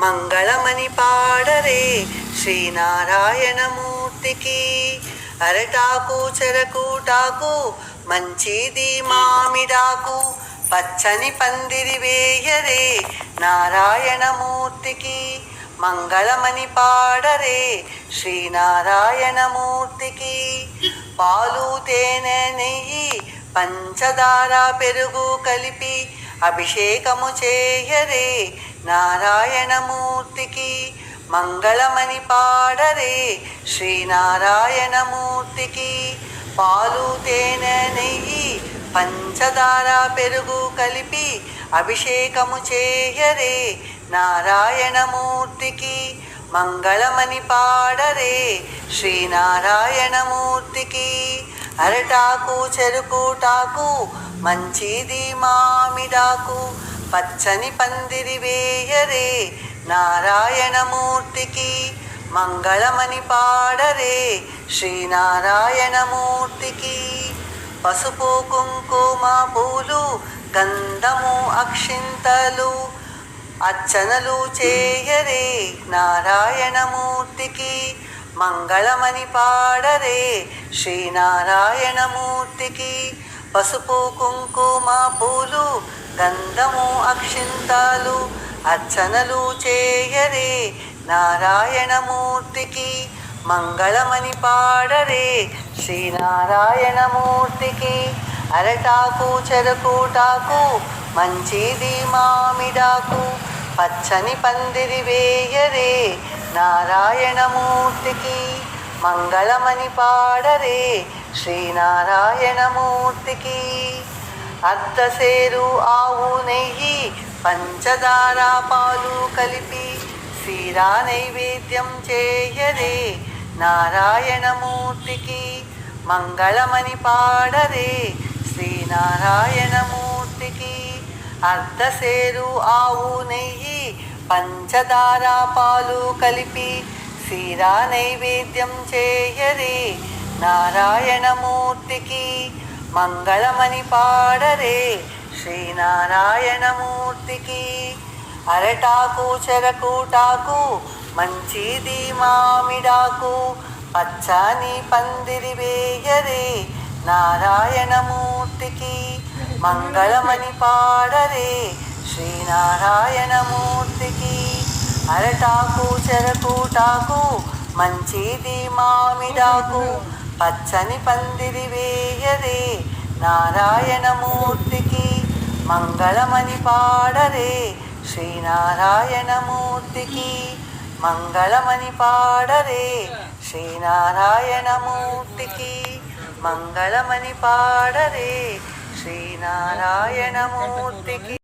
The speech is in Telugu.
మంగళమని పాడరే శ్రీనారాయణమూర్తికి. అరటాకు చెరకుటాకు మంచిది మామిడాకు, పచ్చని పందిరి వేయరే నారాయణమూర్తికి. మంగళమని పాడరే శ్రీనారాయణమూర్తికి. పాలు తేనె నెయ్యి పంచదార పెరుగు కలిపి అభిషేకము చేయరే నారాయణమూర్తికి. మంగళమని పాడరే శ్రీనారాయణమూర్తికి. పాలు తేనె నెయ్యి పంచదార పెరుగు కలిపి అభిషేకము చేయరే నారాయణమూర్తికి. మంగళమని పాడరే శ్రీనారాయణమూర్తికి. అరటాకు చెరుకుటాకు మంచిది మామిడాకు, పచ్చని పందిరి వేయరే నారాయణమూర్తికి. మంగళమని పాడరే శ్రీనారాయణమూర్తికి. పసుపు కుంకుమ పూలు గంధము అక్షింతలు అర్చనలు చేయరే నారాయణమూర్తికి. మంగళమని పాడరే శ్రీనారాయణమూర్తికి. పసుపు కుంకుమ పూలు గంధము అక్షింతలు అర్చనలు చేయరే నారాయణమూర్తికి. మంగళమని పాడరే శ్రీనారాయణమూర్తికి. అరటాకు చెరకుటాకు మంచిది మామిడాకు, పచ్చని పందిరి వేయరే నారాయణమూర్తికి. మంగళమని పాడరే శ్రీనారాయణమూర్తికి. అర్ధసేరు ఆవు నెయ్యి పంచదార పాలు కలిపి సీరా నైవేద్యం చేయరే నారాయణమూర్తికి. మంగళమని పాడరే శ్రీనారాయణమూర్తికి. అర్ధసేరు ఆవు నెయ్యి పంచదార పాలు కలిపి సీరా నైవేద్యం చేయరే నారాయణమూర్తికి. మంగళమని పాడరే శ్రీనారాయణమూర్తికి. అరటాకు చెరకుటాకు మంచిది మామిడాకు, పచ్చని పందిరి వేయరే నారాయణమూర్తికి. మంగళమని పాడరే శ్రీనారాయణమూర్తికి. అరటాకు చెరకుటాకు మంచిది మామిడాకు, పచ్చని పందిరి వేయరే నారాయణమూర్తికి. మంగళమని పాడరే శ్రీనారాయణమూర్తికి. మంగళమని పాడరే శ్రీనారాయణమూర్తికి. మంగళమని పాడరే శ్రీనారాయణమూర్తికి.